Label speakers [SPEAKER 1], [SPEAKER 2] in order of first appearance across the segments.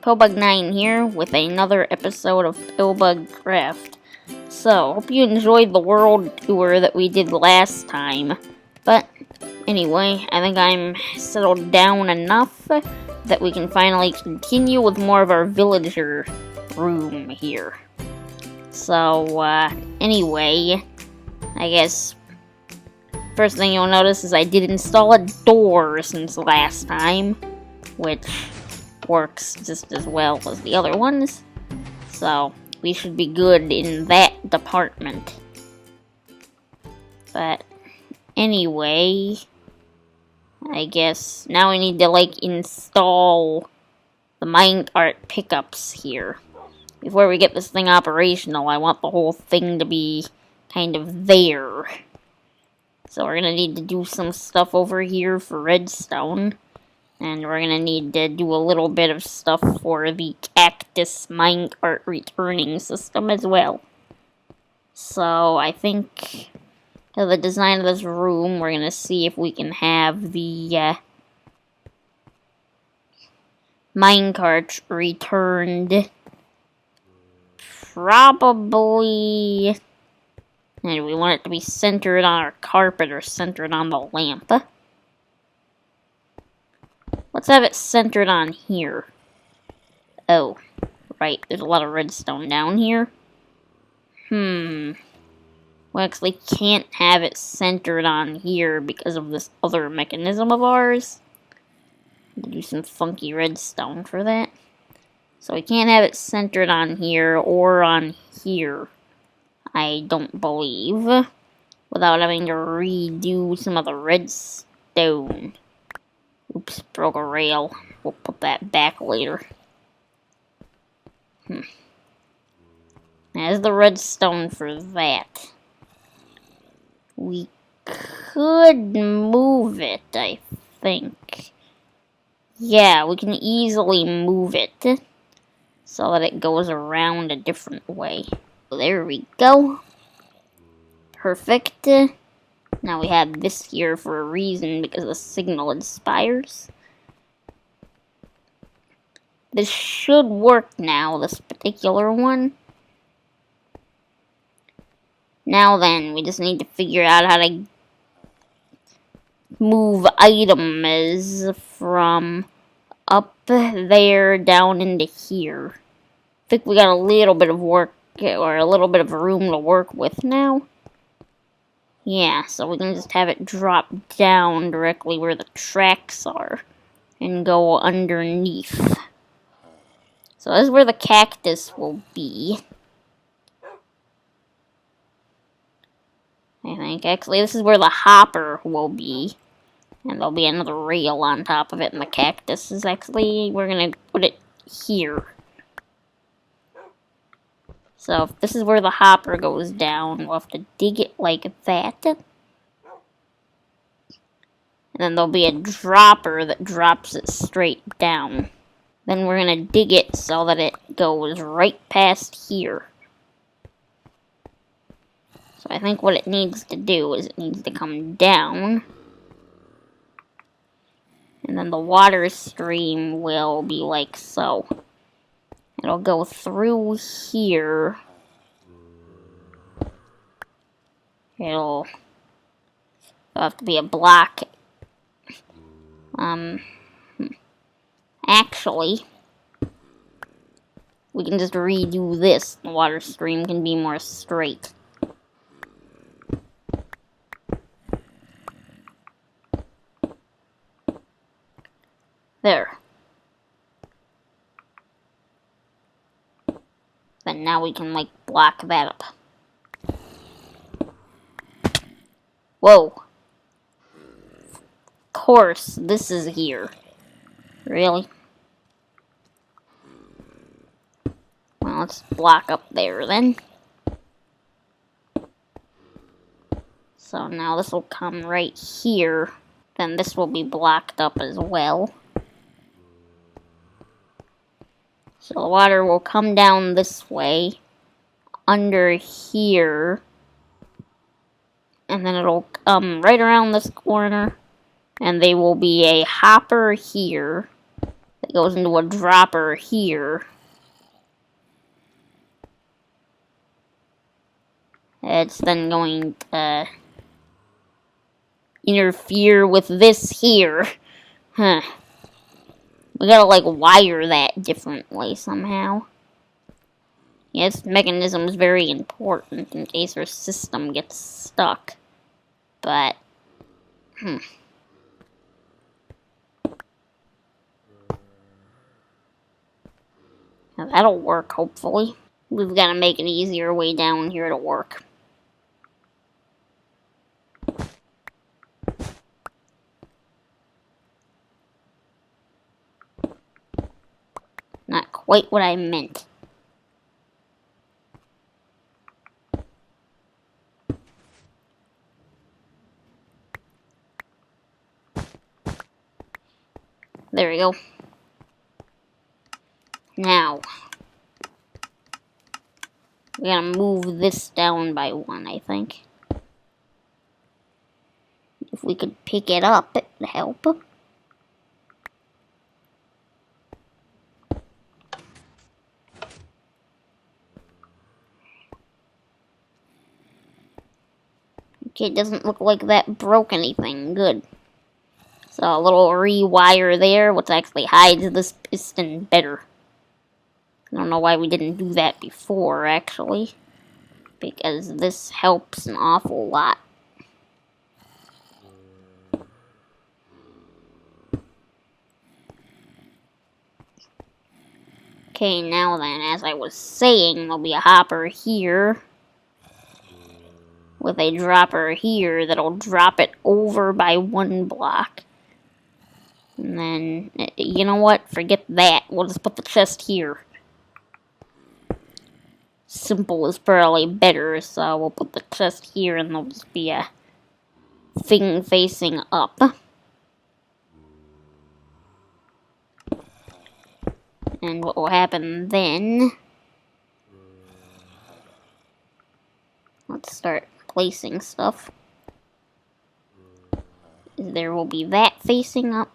[SPEAKER 1] Pillbug9 here with another episode of PillbugCraft. So, hope you enjoyed the world tour that we did last time. But, anyway, I think I'm settled down enough that we can finally continue with more of our villager room here. So, anyway, I guess first thing you'll notice is I did install a door since last time, which works just as well as the other ones, so we should be good in that department. But anyway, I guess now we need to install the Minecart pickups here. Before we get this thing operational, I want the whole thing to be kind of there. So we're gonna need to do some stuff over here for redstone. And we're gonna need to do a little bit of stuff for the cactus minecart returning system as well. So I think for the design of this room, we're gonna see if we can have the minecart returned. Probably. And we want it to be centered on our carpet or centered on the lamp. Let's have it centered on here. Oh, right, there's a lot of redstone down here. We actually can't have it centered on here because of this other mechanism of ours. Do some funky redstone for that. So we can't have it centered on here or on here, I don't believe, without having to redo some of the redstone. Oops, broke a rail. We'll put that back later. There's the redstone for that. We could move it, I think. Yeah, we can easily move it so that it goes around a different way. There we go. Perfect. Now we have this here for a reason, because the signal inspires. This should work now, this particular one. Now then, we just need to figure out how to move items from up there down into here. I think we got a little bit of work, or a little bit of room to work with now. Yeah, so we can just have it drop down directly where the tracks are and go underneath. So this is where the cactus will be. I think, actually, this is where the hopper will be. And there'll be another rail on top of it, and the cactus is actually, we're gonna put it here. So if this is where the hopper goes down, we'll have to dig it like that. And then there'll be a dropper that drops it straight down. Then we're going to dig it so that it goes right past here. So I think what it needs to do is it needs to come down. And then the water stream will be like so. It'll go through here. It'll have to be a block. Actually, we can just redo this. The water stream can be more straight. There. Then now we can, block that up. Whoa. Of course, this is here. Really? Well, let's block up there then. So now this will come right here. Then this will be blocked up as well. So the water will come down this way, under here, and then it'll come right around this corner, and they will be a hopper here, that goes into a dropper here. It's then going to interfere with this here. Huh. We gotta, like, wire that differently somehow. Yeah, this mechanism is very important in case our system gets stuck. But, Now, that'll work, hopefully. We've got to make an easier way down here to work. Not quite what I meant. There we go. Now, we gotta move this down by 1, I think. If we could pick it up, it would help. Okay, it doesn't look like that broke anything. Good. So a little rewire there, which actually hides this piston better. I don't know why we didn't do that before, actually. Because this helps an awful lot. Okay, now then, as I was saying, there'll be a hopper here. With a dropper here that'll drop it over by 1 block. And then, you know what? Forget that. We'll just put the chest here. Simple is probably better, so we'll put the chest here and there'll just be a thing facing up. And what will happen then... Let's start placing stuff. There will be that facing up.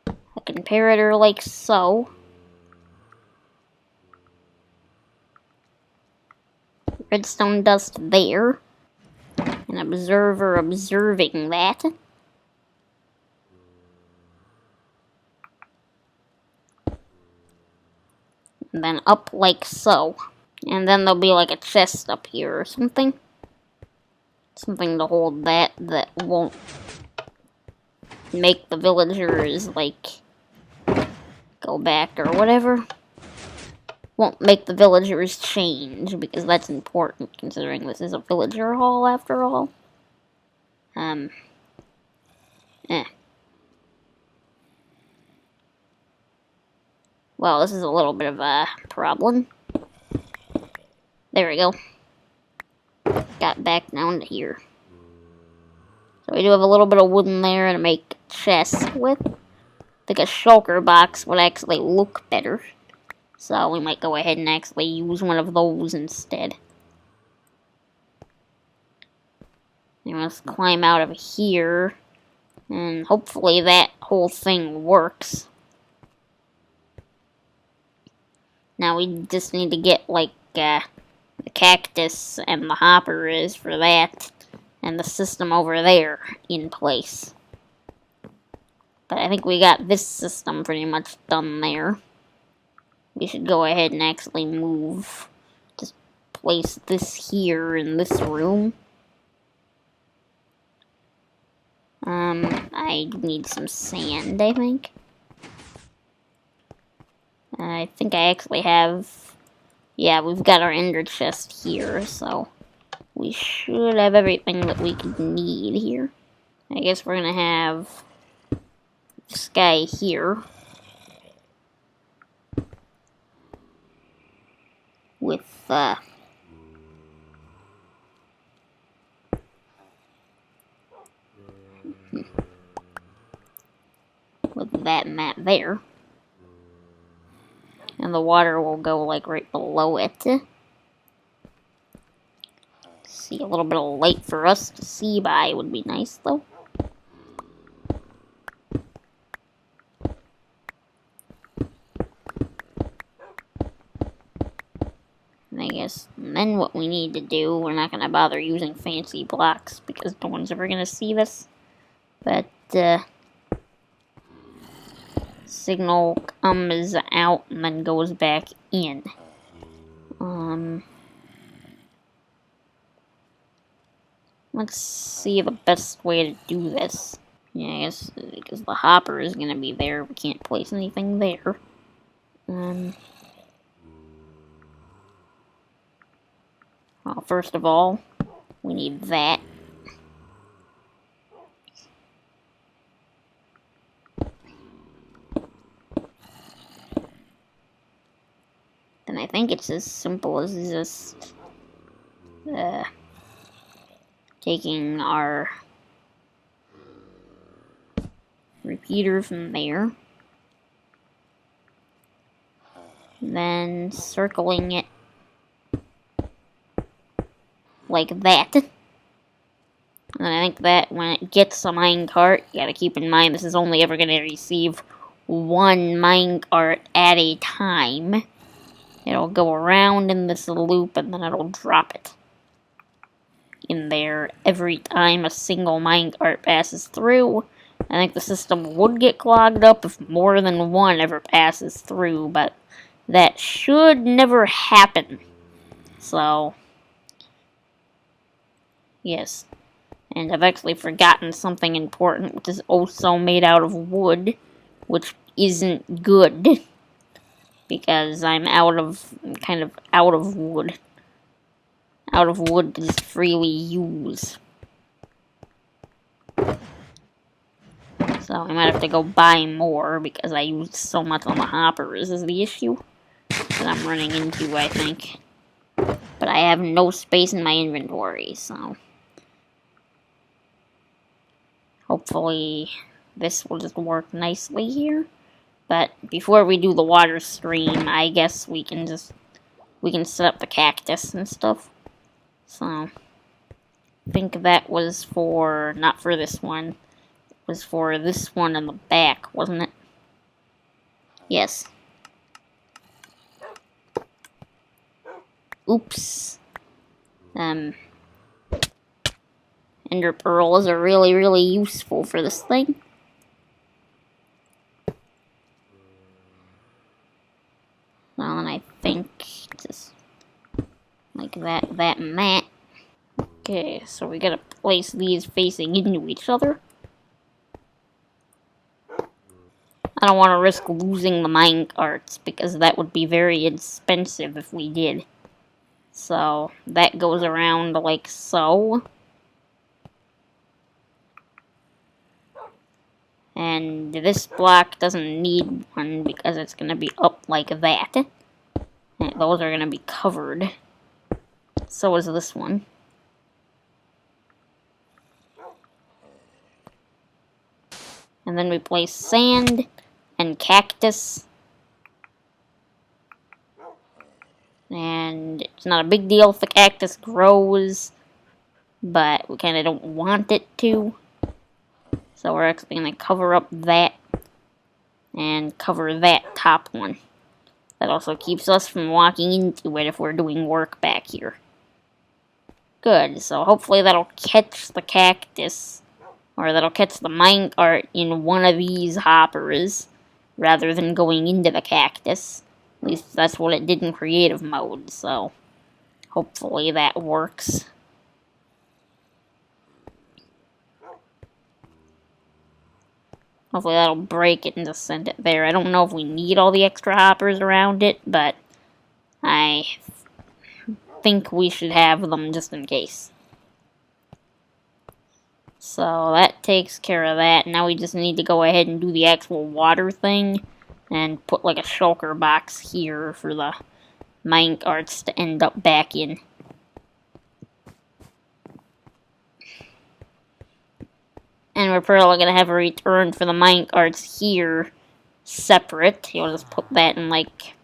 [SPEAKER 1] A comparator like so. Redstone dust there. An observer observing that. And then up like so. And then there'll be like a chest up here or something. Something to hold that won't make the villagers, like, go back or whatever. Won't make the villagers change, because that's important, considering this is a villager hall, after all. Well, this is a little bit of a problem. There we go. Got back down to here. So we do have a little bit of wood in there to make chests with. I think a shulker box would actually look better. So we might go ahead and actually use one of those instead. And let's climb out of here. And hopefully that whole thing works. Now we just need to get, like, the cactus and the hopper is for that. And the system over there in place. But I think we got this system pretty much done there. We should go ahead and actually move. Just place this here in this room. I need some sand, I think. I think I actually have... Yeah, we've got our ender chest here, so... We should have everything that we could need here. I guess we're gonna have... this guy here. With, with that and that there. And the water will go, like, right below it. See, a little bit of light for us to see by would be nice, though. Yes, and then what we need to do, we're not going to bother using fancy blocks because no one's ever going to see this. But, signal comes out and then goes back in. Let's see the best way to do this. Yeah, I guess because the hopper is going to be there, we can't place anything there. Well, first of all, we need that. Then I think it's as simple as just taking our repeater from there, then circling it like that. And I think that when it gets a minecart, you gotta keep in mind this is only ever gonna receive one minecart at a time. It'll go around in this loop and then it'll drop it in there every time a single minecart passes through. I think the system would get clogged up if more than one ever passes through, but that should never happen. So, yes. And I've actually forgotten something important, which is also made out of wood, which isn't good, because I'm kind of out of wood. Out of wood to just freely use. So I might have to go buy more, because I used so much on the hoppers is the issue that I'm running into, I think. But I have no space in my inventory, so hopefully this will just work nicely here. But before we do the water stream, I guess we can set up the cactus and stuff. So I think that was for, not for this one, it was for this one in the back, wasn't it? Yes. Oops. Ender pearls are really, really useful for this thing. Well, and I think just like that, and that. Okay, so we gotta place these facing into each other. I don't want to risk losing the minecarts because that would be very expensive if we did. So that goes around like so. And this block doesn't need one because it's going to be up like that. And those are going to be covered. So is this one. And then we place sand and cactus. And it's not a big deal if the cactus grows, but we kind of don't want it to. So we're actually going to cover up that and cover that top one. That also keeps us from walking into it if we're doing work back here. Good, so hopefully that'll catch the cactus, or that'll catch the minecart in one of these hoppers, rather than going into the cactus. At least that's what it did in creative mode, so hopefully that works. Hopefully that'll break it and just send it there. I don't know if we need all the extra hoppers around it, but I think we should have them just in case. So that takes care of that. Now we just need to go ahead and do the actual water thing and put like a shulker box here for the minecarts to end up back in. And we're probably going to have a return for the minecarts here separate. You'll just put that in like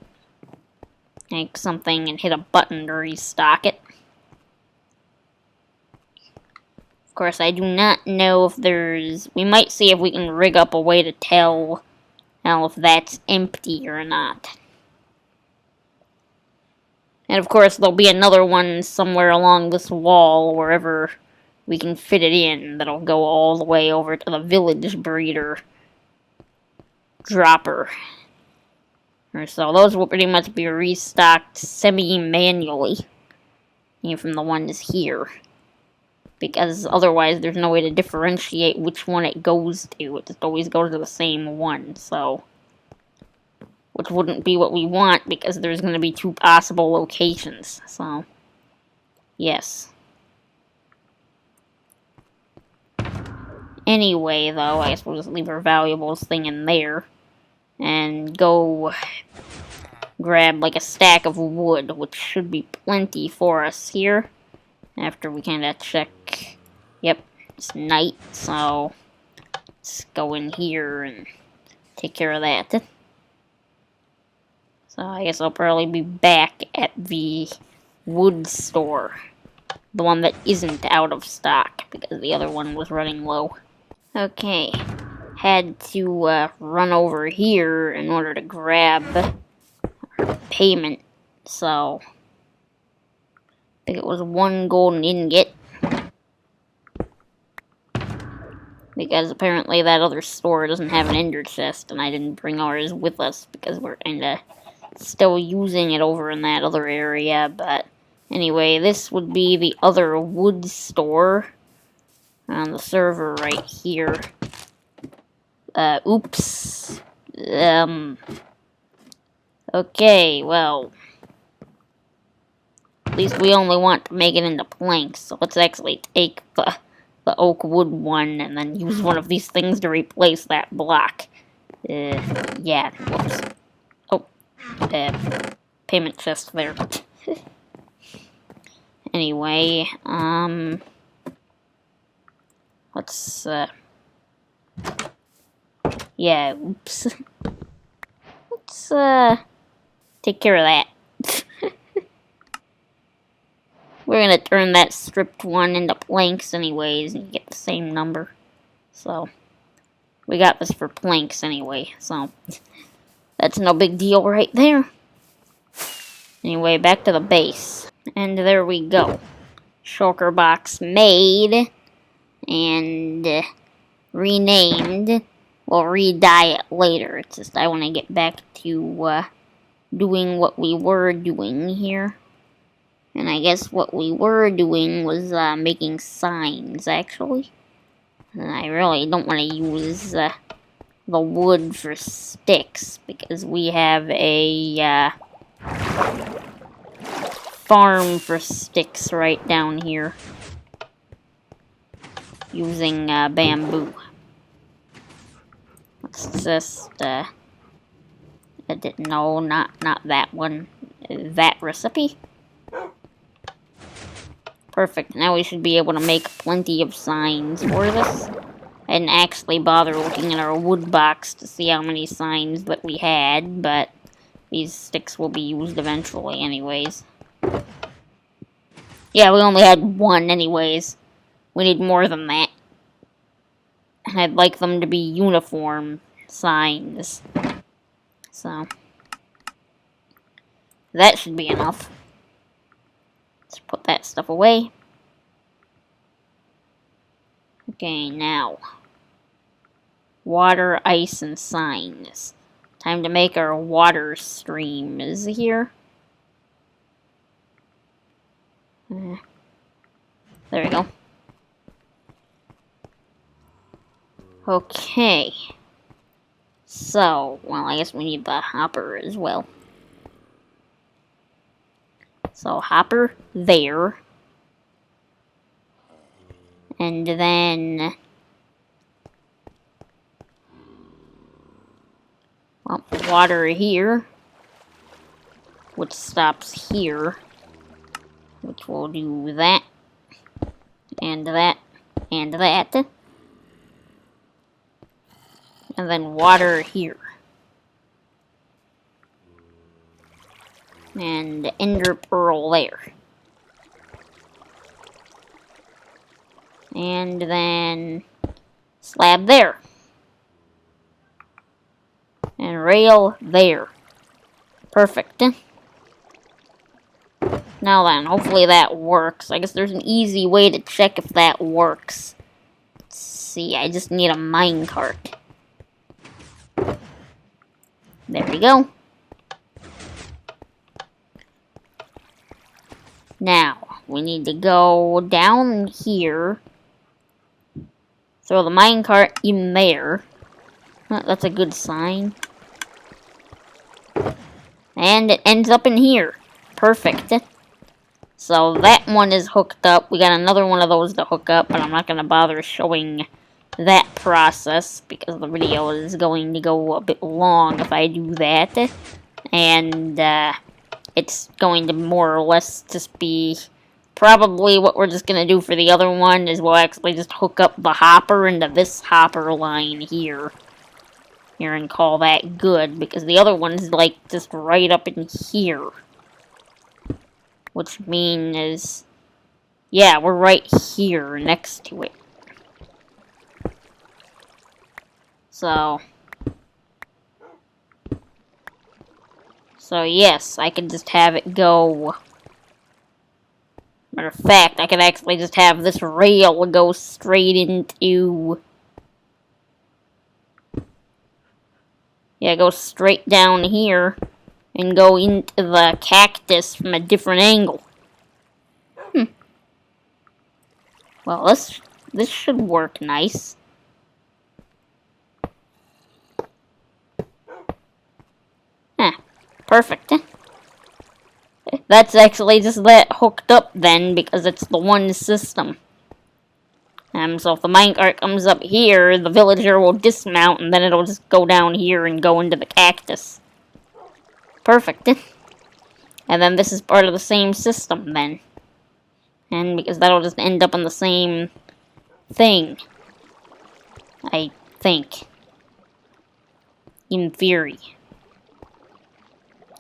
[SPEAKER 1] something and hit a button to restock it. Of course, I do not know if there's... We might see if we can rig up a way to tell if that's empty or not. And of course, there'll be another one somewhere along this wall, wherever we can fit it in, that'll go all the way over to the village breeder dropper. So those will pretty much be restocked semi-manually, even from the ones here. Because otherwise there's no way to differentiate which one it goes to. It just always goes to the same one, so... which wouldn't be what we want, because there's going to be 2 possible locations, so... yes. Anyway, though, I guess we'll just leave our valuables thing in there. And go grab, like, a stack of wood, which should be plenty for us here. After we kind of check... yep, it's night, so... let's go in here and take care of that. So I guess I'll probably be back at the wood store. The one that isn't out of stock, because the other one was running low. Okay, had to run over here in order to grab payment, so... I think it was 1 golden ingot. Because apparently that other store doesn't have an ender chest, and I didn't bring ours with us, because we're kinda still using it over in that other area, but... anyway, this would be the other wood store on the server right here. Oops. Okay, well... at least we only want to make it into planks, so let's actually take the oak wood one and then use one of these things to replace that block. Yeah, whoops. Oh, payment chest there. Anyway, let's, yeah, oops. Let's, take care of that. We're gonna turn that stripped one into planks anyways and get the same number. So, we got this for planks anyway, so that's no big deal right there. Anyway, back to the base. And there we go. Shulker box made and renamed. We'll re-dye it later. It's just I want to get back to doing what we were doing here. And I guess what we were doing was making signs, actually. And I really don't want to use the wood for sticks, because we have a farm for sticks right down here. Using bamboo. Let's just edit. No, not that one. That recipe. Perfect. Now we should be able to make plenty of signs for this. I didn't actually bother looking at our wood box to see how many signs that we had, but these sticks will be used eventually anyways. Yeah, we only had 1 anyways. We need more than that. And I'd like them to be uniform signs. So, that should be enough. Let's put that stuff away. Okay, now. Water, ice, and signs. Time to make our water streams here. There we go. Okay. So, well, I guess we need the hopper as well. So, hopper there. And then... well, water here. Which stops here. Which will do that. And that. And that. And then water here. And ender pearl there. And then slab there. And rail there. Perfect. Now then, hopefully that works. I guess there's an easy way to check if that works. Let's see, I just need a minecart. There we go. Now, we need to go down here. Throw the minecart in there. That's a good sign. And it ends up in here. Perfect. So that one is hooked up. We got another one of those to hook up, but I'm not going to bother showing that process because the video is going to go a bit long if I do that. And it's going to more or less just be probably what we're just going to do for the other one is we'll actually just hook up the hopper into this hopper line here. And call that good, because the other one's like just right up in here. Which means, yeah, we're right here next to it. So yes, I can just have it go. Matter of fact, I could actually just have this rail go straight into. Yeah, go straight down here and go into the cactus from a different angle. Well, this should work nice. Perfect. That's actually just that hooked up then, because it's the one system. So if the minecart comes up here, the villager will dismount, and then it'll just go down here and go into the cactus. Perfect. And then this is part of the same system then. And because that'll just end up on the same thing. I think. In theory.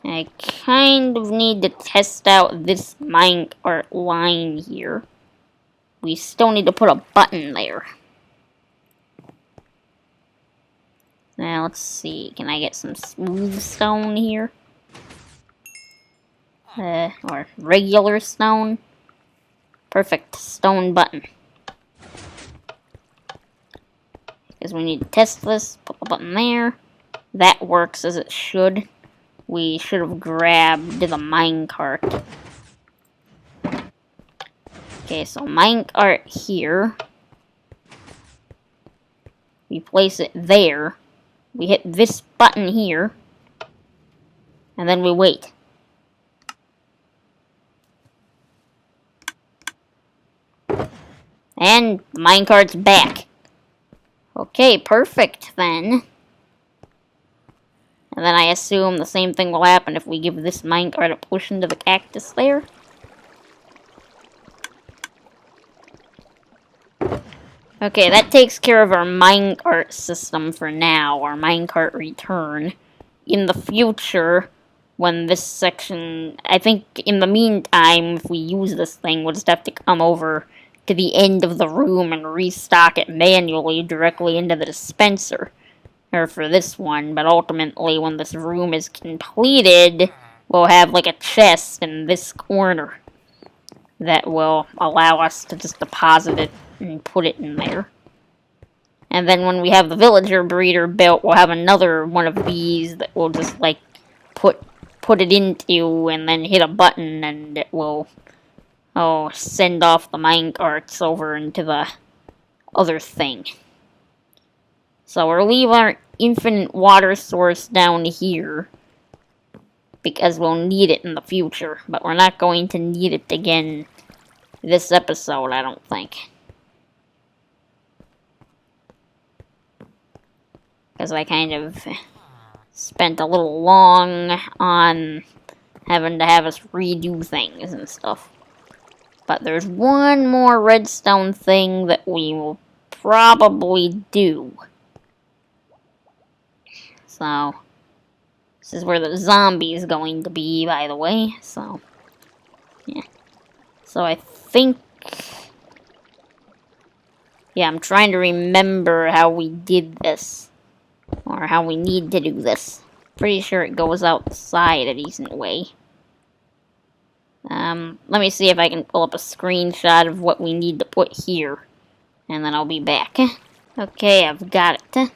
[SPEAKER 1] I kind of need to test out this minecart line here. We still need to put a button there. Now, let's see. Can I get some smooth stone here? Or regular stone? Perfect. Stone button. Because we need to test this. Put the button there. That works as it should. We should have grabbed the minecart. Okay, so minecart here. We place it there. We hit this button here. And then we wait. And the minecart's back. Okay, perfect then. And then I assume the same thing will happen if we give this minecart a push into the cactus there. Okay, that takes care of our minecart system for now, our minecart return. In the future, when this section, I think in the meantime, if we use this thing, we'll just have to come over to the end of the room and restock it manually directly into the dispenser. Or for this one, but ultimately when this room is completed, we'll have like a chest in this corner that will allow us to just deposit it and put it in there. And then when we have the villager breeder built, we'll have another one of these that we'll just like put it into and then hit a button and it will send off the minecarts over into the other thing. So we'll leave our infinite water source down here because we'll need it in the future, but we're not going to need it again this episode, I don't think. Because I kind of spent a little long on having to have us redo things and stuff. But there's one more redstone thing that we will probably do. So, this is where the zombie is going to be, by the way, so, yeah. So I think, yeah, I'm trying to remember how we did this, or how we need to do this. Pretty sure it goes outside a decent way. Let me see if I can pull up a screenshot of what we need to put here. And then I'll be back. Okay, I've got it.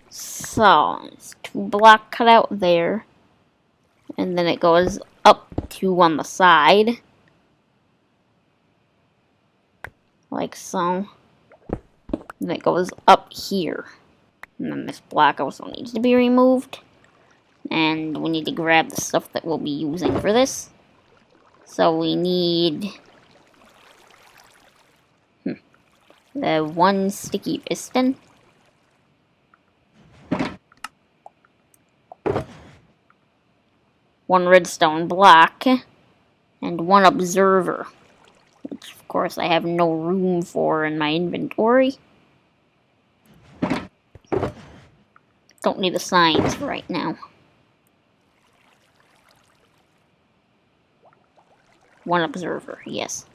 [SPEAKER 1] So, it's 2 block cut out there. And then it goes up 2 on the side. Like so. And it goes up here. And then this block also needs to be removed. And we need to grab the stuff that we'll be using for this. So we need the 1 sticky piston. 1 redstone block. And 1 observer. Which of course I have no room for in my inventory. Don't need the signs right now. 1 observer, yes.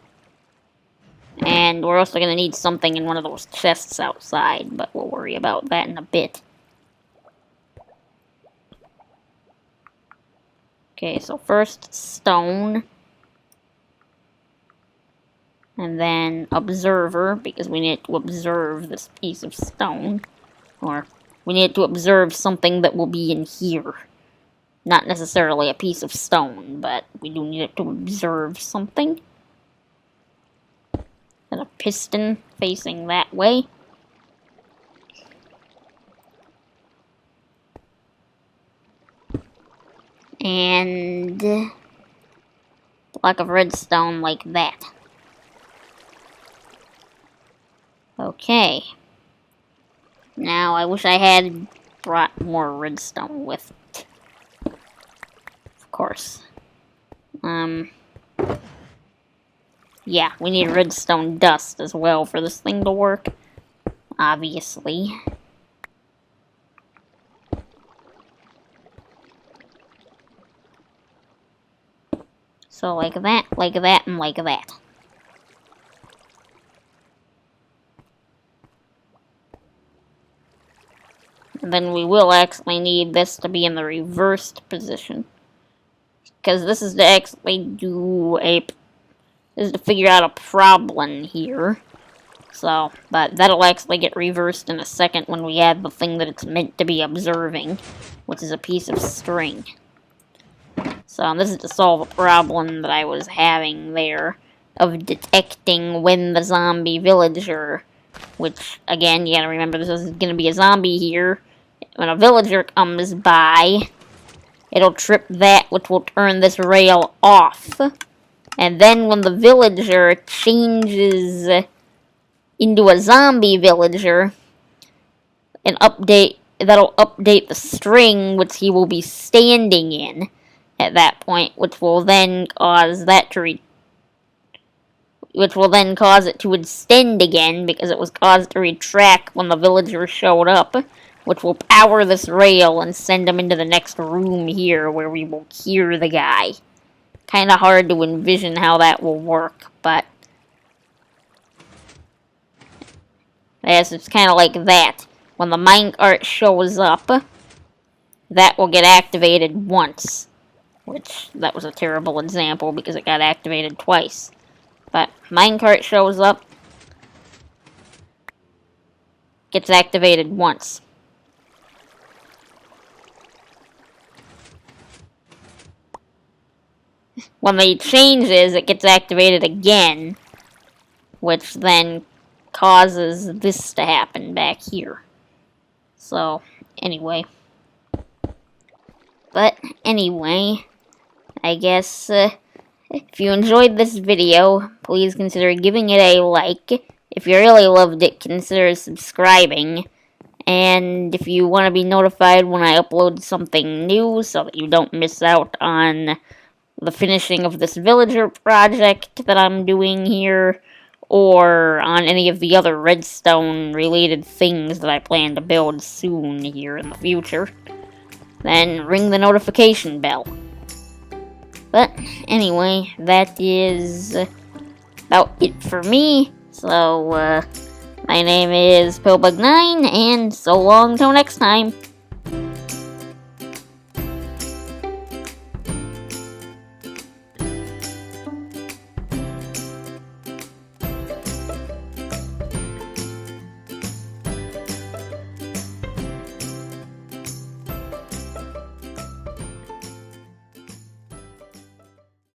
[SPEAKER 1] And we're also going to need something in one of those chests outside, but we'll worry about that in a bit. Okay, so first stone. And then observer, because we need to observe this piece of stone. Or we need to observe something that will be in here. Not necessarily a piece of stone, but we do need it to observe something. And a piston facing that way. And block of redstone like that. Okay. Now, I wish I had brought more redstone with it. Of course. Yeah, we need redstone dust as well for this thing to work. Obviously. So like that, and like that. And then we will actually need this to be in the reversed position. Because this is to actually do is to figure out a problem here. So, but that'll actually get reversed in a second when we add the thing that it's meant to be observing, which is a piece of string. So, this is to solve a problem that I was having there of detecting when the zombie villager, which, again, you gotta remember this is gonna be a zombie here. When a villager comes by, it'll trip that, which will turn this rail off. And then when the villager changes into a zombie villager, that'll update the string which he will be standing in at that point, which will then cause it to extend again because it was caused to retract when the villager showed up, which will power this rail and send him into the next room here where we will hear the guy. Kind of hard to envision how that will work, but yes, it's kind of like that. When the minecart shows up, that will get activated once. Which, that was a terrible example because it got activated twice. But minecart shows up, gets activated once. When they changes, it gets activated again, which then causes this to happen back here. So, anyway. But, anyway, I guess, if you enjoyed this video, please consider giving it a like. If you really loved it, consider subscribing. And if you want to be notified when I upload something new so that you don't miss out on the finishing of this villager project that I'm doing here, or on any of the other redstone related things that I plan to build soon here in the future, then ring the notification bell. But anyway, that is about it for me. So, my name is PillbugCraft, and so long till next time.